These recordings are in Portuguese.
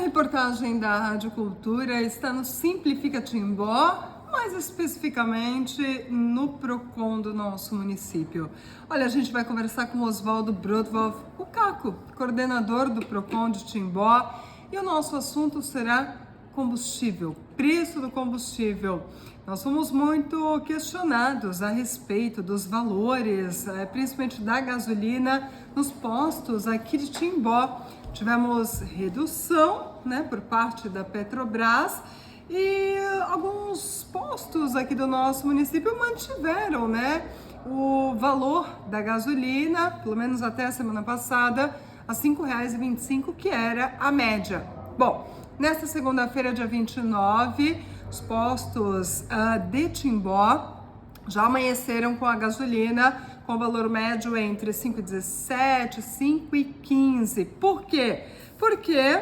reportagem da Rádio Cultura está no Simplifica Timbó, mais especificamente no Procon do nosso município. Olha, a gente vai conversar com Oswaldo Brodwolf, o Caco, coordenador do Procon de Timbó, e o nosso assunto será combustível, preço do combustível. Nós fomos muito questionados a respeito dos valores, principalmente da gasolina, nos postos aqui de Timbó. Tivemos redução, por parte da Petrobras e alguns postos aqui do nosso município mantiveram, o valor da gasolina, pelo menos até a semana passada, a R$ 5,25, que era a média. Bom, nesta segunda-feira, dia 29, os postos de Timbó já amanheceram com a gasolina com valor médio entre 5,17 e 5,15. Por quê? Porque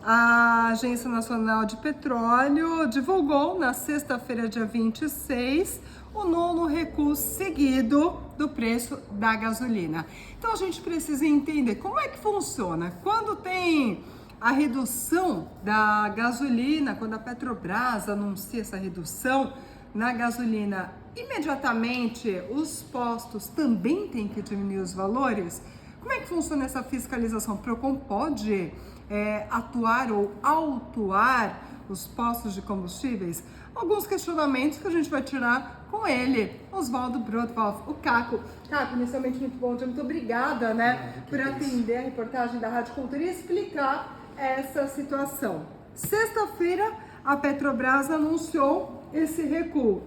a Agência Nacional de Petróleo divulgou na sexta-feira, dia 26, o nono recuo seguido do preço da gasolina. Então a gente precisa entender como é que funciona. Quando tem a redução da gasolina, quando a Petrobras anuncia essa redução na gasolina, imediatamente os postos também têm que diminuir os valores? Como é que funciona essa fiscalização? O Procon pode atuar ou autuar os postos de combustíveis? Alguns questionamentos que a gente vai tirar com ele, Oswaldo Brodwolf, o Caco. Caco, inicialmente muito bom dia, muito obrigada, por atender a reportagem da Rádio Cultura e explicar essa situação. Sexta-feira, a Petrobras anunciou esse recuo.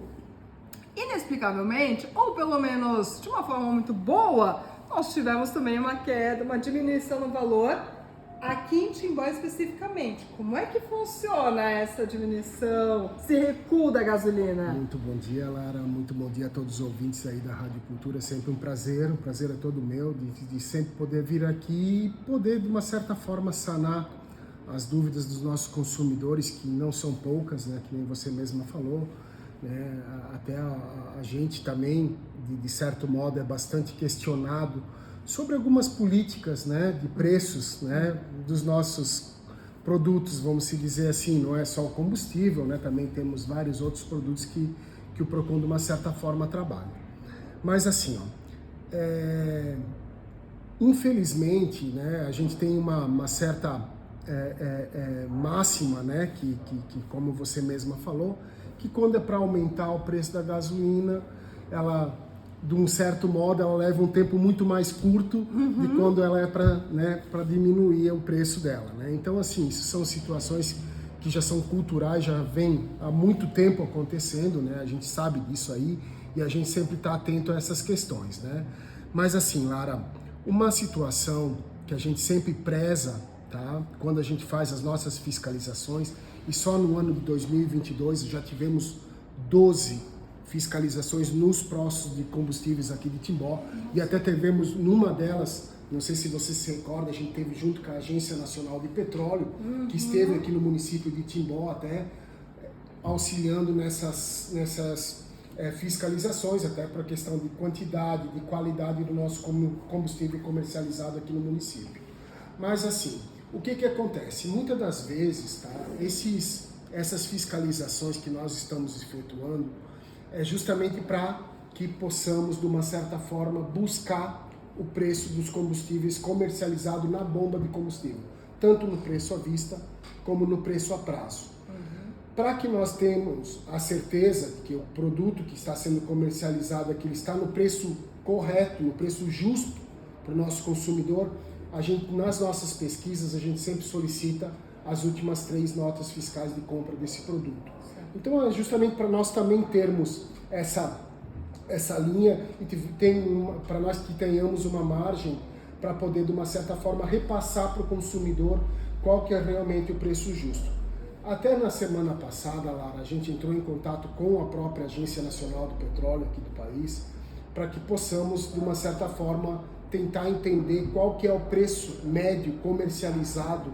Inexplicavelmente, ou pelo menos de uma forma muito boa, nós tivemos também uma queda, uma diminuição no valor aqui em Timbó especificamente. Como é que funciona essa diminuição, esse recuo da gasolina? Muito bom dia, Lara. Muito bom dia a todos os ouvintes aí da Rádio Cultura. É sempre um prazer é todo meu de sempre poder vir aqui e poder, de uma certa forma, sanar as dúvidas dos nossos consumidores, que não são poucas, que nem você mesma falou. Até a gente também, de certo modo, é bastante questionado sobre algumas políticas, de preços, dos nossos produtos, vamos se dizer assim. Não é só o combustível, também temos vários outros produtos que o Procon, de uma certa forma, trabalha. Mas assim, infelizmente, a gente tem uma certa máxima, que como você mesma falou, que quando é para aumentar o preço da gasolina, ela, de um certo modo, ela leva um tempo muito mais curto de quando ela é para diminuir o preço dela, Então, assim, isso são situações que já são culturais, já vem há muito tempo acontecendo, A gente sabe disso aí e a gente sempre está atento a essas questões, Mas assim, Lara, uma situação que a gente sempre preza, quando a gente faz as nossas fiscalizações, e só no ano de 2022 já tivemos 12 fiscalizações nos postos de combustíveis aqui de Timbó, e até tivemos numa delas, não sei se você se recorda, a gente teve junto com a Agência Nacional de Petróleo, que esteve aqui no município de Timbó até auxiliando nessas fiscalizações, até para questão de quantidade, de qualidade do nosso combustível comercializado aqui no município. Mas assim, o que acontece? Muitas das vezes, essas fiscalizações que nós estamos efetuando é justamente para que possamos, de uma certa forma, buscar o preço dos combustíveis comercializados na bomba de combustível, tanto no preço à vista como no preço a prazo. Para que nós tenhamos a certeza de que o produto que está sendo comercializado aqui está no preço correto, no preço justo para o nosso consumidor, nas nossas pesquisas, a gente sempre solicita as últimas 3 notas fiscais de compra desse produto. Então, é justamente para nós também termos essa linha e para nós que tenhamos uma margem para poder, de uma certa forma, repassar para o consumidor qual que é realmente o preço justo. Até na semana passada, Lara, a gente entrou em contato com a própria Agência Nacional do Petróleo aqui do país, para que possamos, de uma certa forma, tentar entender qual que é o preço médio comercializado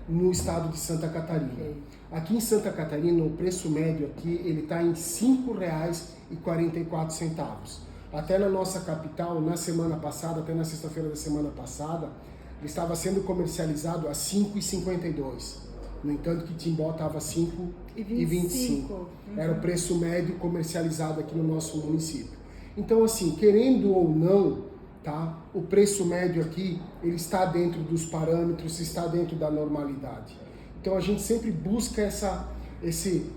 no estado de Santa Catarina. Aqui em Santa Catarina, o preço médio aqui, ele está em R$ 5,44. Até na nossa capital, na semana passada, até na sexta-feira da semana passada, ele estava sendo comercializado a R$ 5,52. No entanto, que Timbó estava 5,25. Era o preço médio comercializado aqui no nosso município. Então, assim, querendo ou não, tá? O preço médio aqui, ele está dentro dos parâmetros, está dentro da normalidade. Então, a gente sempre busca esse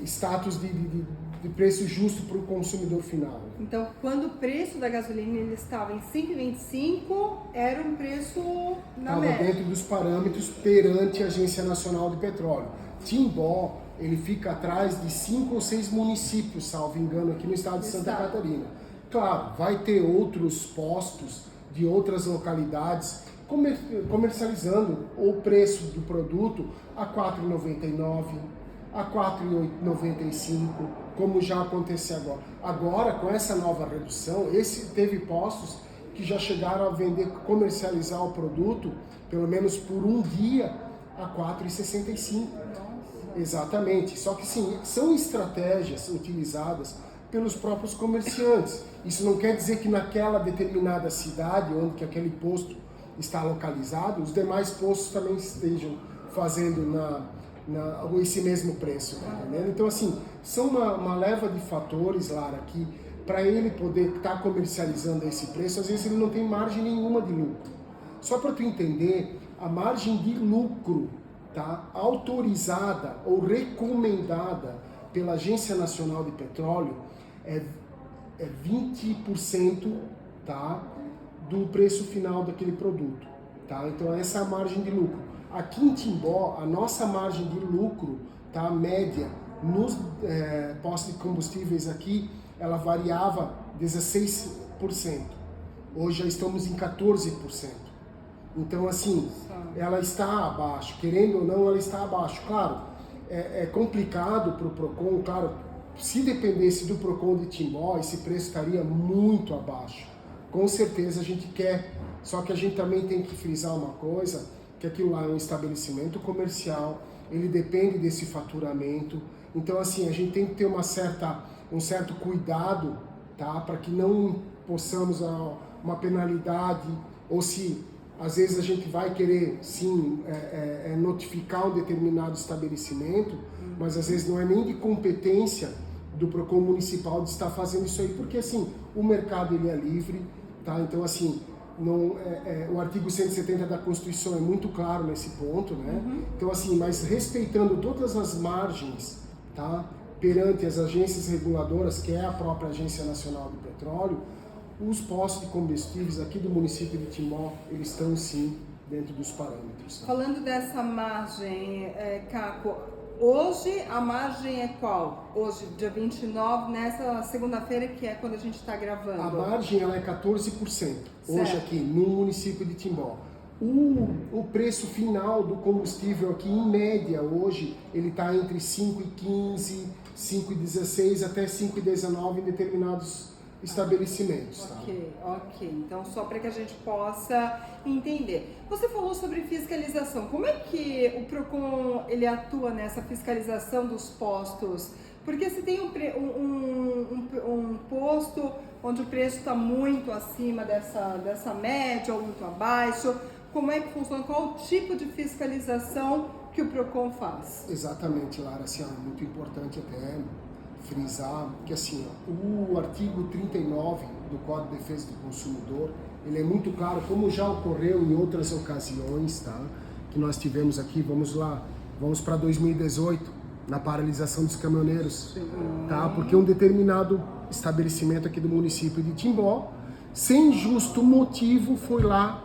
status de preço justo para o consumidor final. Então, quando o preço da gasolina ele estava em 5,25, era um preço na média. Estava dentro dos parâmetros perante a Agência Nacional de Petróleo. Timbó, ele fica atrás de 5 ou 6 municípios, salvo engano, aqui no estado de Santa Catarina. Claro, vai ter outros postos de outras localidades comercializando o preço do produto a R$ 4,99, a R$ 4,95, como já aconteceu agora. Agora, com essa nova redução, teve postos que já chegaram a vender, comercializar o produto, pelo menos por um dia, a R$ 4,65. Exatamente. Só que sim, são estratégias utilizadas pelos próprios comerciantes. Isso não quer dizer que naquela determinada cidade, onde que aquele posto está localizado, os demais postos também estejam fazendo esse mesmo preço, tá entendendo? Então, assim, são uma leva de fatores, Lara, que para ele poder estar comercializando esse preço, às vezes ele não tem margem nenhuma de lucro. Só para tu entender, a margem de lucro, tá, autorizada ou recomendada pela Agência Nacional de Petróleo é 20%, tá, do preço final daquele produto, tá? Então essa é a margem de lucro. Aqui em Timbó, a nossa margem de lucro, tá, média nos postos de combustíveis aqui, ela variava 16%. Hoje já estamos em 14%. Então, assim, ela está abaixo, querendo ou não, ela está abaixo. Claro, é complicado para o PROCON, claro, se dependesse do PROCON de Timbó, esse preço estaria muito abaixo. Com certeza a gente quer, só que a gente também tem que frisar uma coisa, que aquilo lá é um estabelecimento comercial, ele depende desse faturamento. Então, assim, a gente tem que ter um certo cuidado, tá, para que não possamos uma penalidade, ou se às vezes a gente vai querer, sim, notificar um determinado estabelecimento, mas às vezes não é nem de competência do PROCON municipal de estar fazendo isso aí, porque assim, o mercado ele é livre, tá? Então assim, o artigo 170 da Constituição é muito claro nesse ponto, né? Então assim, mas respeitando todas as margens, tá, perante as agências reguladoras, que é a própria Agência Nacional do Petróleo, os postos de combustíveis aqui do município de Timbó, eles estão sim dentro dos parâmetros. Tá? Falando dessa margem, Caco, hoje a margem é qual? Hoje, dia 29, nessa segunda-feira, que é quando a gente está gravando. A margem ela é 14%, hoje aqui no município de Timbó. O preço final do combustível aqui, em média, hoje, ele está entre 5,15, 5,16 até 5,19 em determinados estabelecimentos. Tá? Ok. Então, só para que a gente possa entender. Você falou sobre fiscalização. Como é que o PROCON ele atua nessa fiscalização dos postos? Porque se tem um posto onde o preço está muito acima dessa média ou muito abaixo, como é que funciona? Qual o tipo de fiscalização que o PROCON faz? Exatamente, Lara. Assim, é muito importante até frisar que assim, o artigo 39 do Código de Defesa do Consumidor, ele é muito claro, como já ocorreu em outras ocasiões, tá? Que nós tivemos aqui, vamos para 2018, na paralisação dos caminhoneiros, tá? Porque um determinado estabelecimento aqui do município de Timbó, sem justo motivo, foi lá,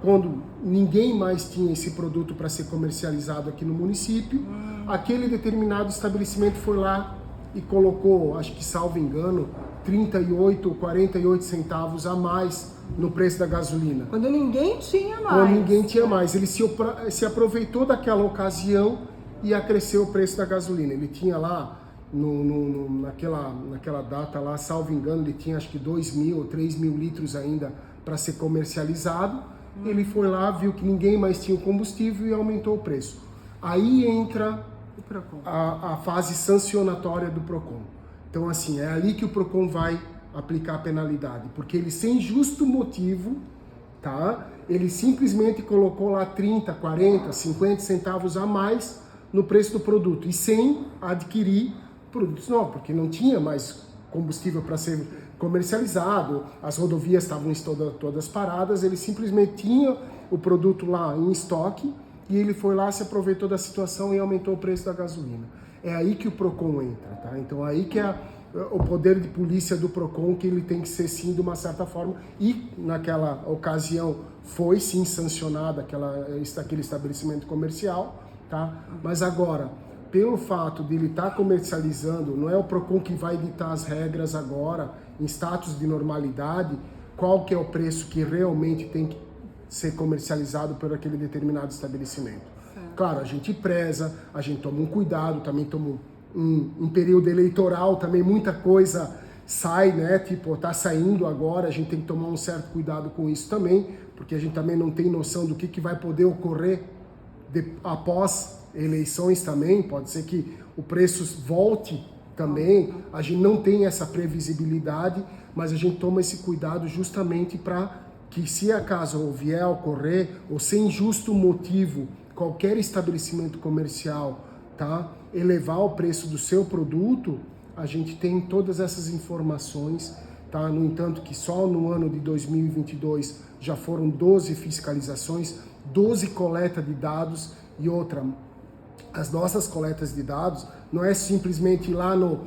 quando ninguém mais tinha esse produto para ser comercializado aqui no município, aquele determinado estabelecimento foi lá e colocou, acho que salvo engano, 38 ou 48 centavos a mais no preço da gasolina. Quando ninguém tinha mais. Quando ninguém tinha mais. Ele se aproveitou daquela ocasião e acresceu o preço da gasolina. Ele tinha lá, naquela data lá, salvo engano, ele tinha acho que 2.000 ou 3.000 litros ainda para ser comercializado. Ele foi lá, viu que ninguém mais tinha o combustível e aumentou o preço. Aí entra a fase sancionatória do PROCON. Então, assim, é ali que o PROCON vai aplicar a penalidade, porque ele, sem justo motivo, tá? ele simplesmente colocou lá 30, 40, 50 centavos a mais no preço do produto e sem adquirir produtos novos, porque não tinha mais combustível para ser comercializado, as rodovias estavam todas paradas, ele simplesmente tinha o produto lá em estoque e ele foi lá, se aproveitou da situação e aumentou o preço da gasolina. É aí que o PROCON entra, tá? Então aí que é o poder de polícia do PROCON, que ele tem que ser sim de uma certa forma, e naquela ocasião foi sim sancionado aquele estabelecimento comercial, tá? Mas agora, pelo fato de ele estar comercializando, não é o PROCON que vai ditar as regras agora, em status de normalidade, qual que é o preço que realmente tem que ser comercializado por aquele determinado estabelecimento. Claro, a gente preza, a gente toma um cuidado, também toma um período eleitoral, também muita coisa sai, né? Tipo, tá saindo agora, a gente tem que tomar um certo cuidado com isso também, porque a gente também não tem noção do que vai poder ocorrer após eleições também, pode ser que o preço volte também, a gente não tem essa previsibilidade, mas a gente toma esse cuidado justamente para que, se acaso vier a ocorrer, ou sem justo motivo, qualquer estabelecimento comercial, tá, elevar o preço do seu produto, a gente tem todas essas informações, tá? No entanto, que só no ano de 2022 já foram 12 fiscalizações, 12 coletas de dados e outra. As nossas coletas de dados não é simplesmente ir lá no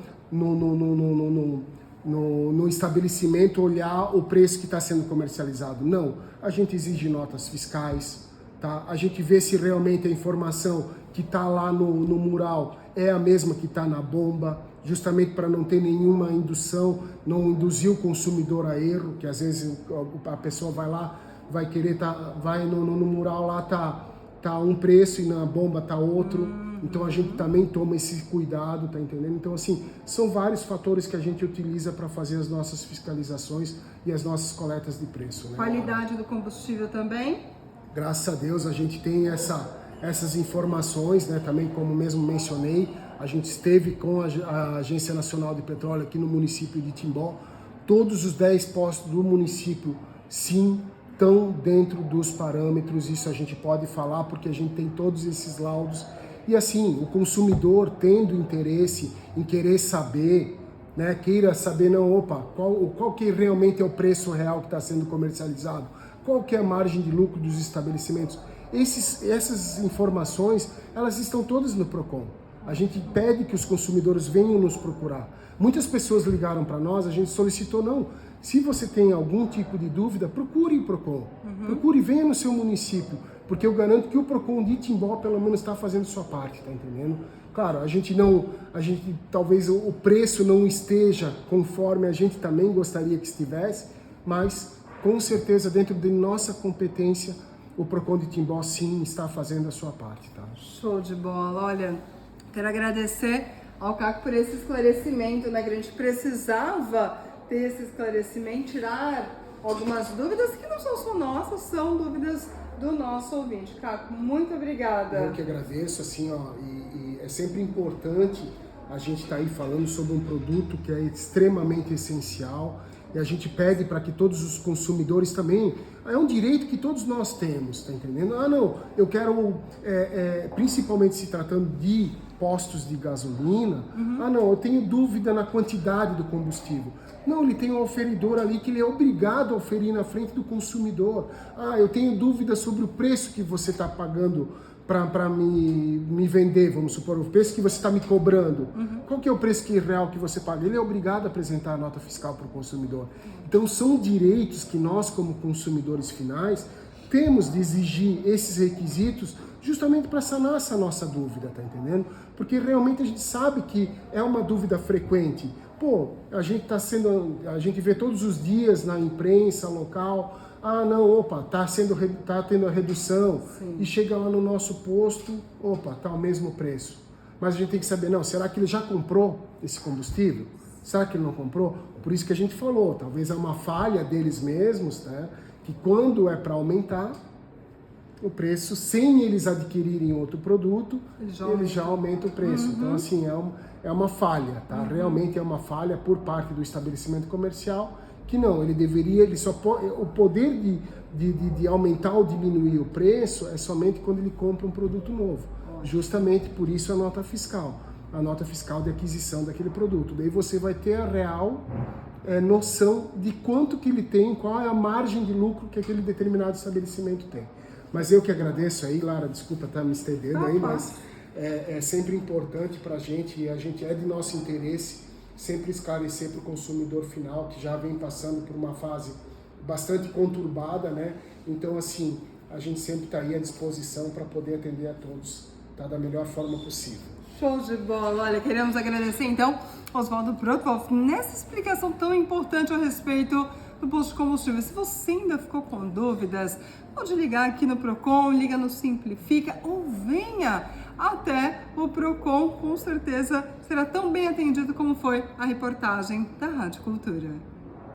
estabelecimento olhar o preço que está sendo comercializado. Não, a gente exige notas fiscais, tá? A gente vê se realmente a informação que está lá no mural é a mesma que está na bomba, justamente para não ter nenhuma indução, não induzir o consumidor a erro, que às vezes a pessoa vai lá, vai querer, vai no mural lá, tá um preço e na bomba tá outro. Então a gente também toma esse cuidado, tá entendendo? Então assim, são vários fatores que a gente utiliza para fazer as nossas fiscalizações e as nossas coletas de preço, né? Qualidade do combustível também? Graças a Deus a gente tem essas informações, né? Também, como mesmo mencionei, a gente esteve com a Agência Nacional de Petróleo aqui no município de Timbó. Todos os 10 postos do município, sim, estão dentro dos parâmetros. Isso a gente pode falar porque a gente tem todos esses laudos. E assim, o consumidor tendo interesse em querer saber, né, queira saber, não, opa, qual que realmente é o preço real que está sendo comercializado, qual que é a margem de lucro dos estabelecimentos. Essas informações, elas estão todas no PROCON. A gente pede que os consumidores venham nos procurar. Muitas pessoas ligaram para nós, a gente solicitou, não, se você tem algum tipo de dúvida, procure o PROCON. Procure, venha no seu município, porque eu garanto que o PROCON de Timbó pelo menos está fazendo sua parte, tá entendendo? Claro, talvez o preço não esteja conforme a gente também gostaria que estivesse, mas com certeza dentro de nossa competência, o PROCON de Timbó sim está fazendo a sua parte, tá? Show de bola. Olha, quero agradecer ao Caco por esse esclarecimento, né? Que a gente precisava ter esse esclarecimento, tirar algumas dúvidas que não são só nossas, são dúvidas do nosso ouvinte. Caco, muito obrigada. Eu que agradeço, assim, ó, e é sempre importante a gente estar aí falando sobre um produto que é extremamente essencial, e a gente pede para que todos os consumidores também, é um direito que todos nós temos, tá entendendo? Ah, não, eu quero, principalmente se tratando de postos de gasolina, ah, não, eu tenho dúvida na quantidade do combustível. Não, ele tem um oferidor ali que ele é obrigado a oferir na frente do consumidor. Ah, eu tenho dúvida sobre o preço que você está pagando para me vender, vamos supor, o preço que você está me cobrando. Qual que é o preço real que você paga? Ele é obrigado a apresentar a nota fiscal para o consumidor. Então são direitos que nós, como consumidores finais, temos de exigir esses requisitos justamente para sanar essa nossa dúvida, tá entendendo? Porque realmente a gente sabe que é uma dúvida frequente. Pô, a gente vê todos os dias na imprensa local, ah, não, opa, tá tendo a redução. Sim. E chega lá no nosso posto, opa, tá o mesmo preço. Mas a gente tem que saber, não, será que ele já comprou esse combustível? Será que ele não comprou? Por isso que a gente falou, talvez é uma falha deles mesmos, né? Que quando é para aumentar o preço, sem eles adquirirem outro produto, eles já aumentam o preço. Então, assim, é uma falha, tá? Realmente é uma falha por parte do estabelecimento comercial, que não, ele só pode, o poder de aumentar ou diminuir o preço é somente quando ele compra um produto novo. Justamente por isso a nota fiscal de aquisição daquele produto. Daí você vai ter a real noção de quanto que ele tem, qual é a margem de lucro que aquele determinado estabelecimento tem. Mas eu que agradeço aí, Lara, desculpa estar me estendendo aí, mas é sempre importante para a gente, e a gente é de nosso interesse sempre esclarecer para o consumidor final, que já vem passando por uma fase bastante conturbada, né? Então, assim, a gente sempre está aí à disposição para poder atender a todos, tá? Da melhor forma possível. Show de bola! Olha, queremos agradecer então Oswaldo Brotwolf nessa explicação tão importante a respeito do posto de combustível. Se você ainda ficou com dúvidas, pode ligar aqui no Procon, liga no Simplifica ou venha até o Procon, com certeza será tão bem atendido como foi a reportagem da Rádio Cultura.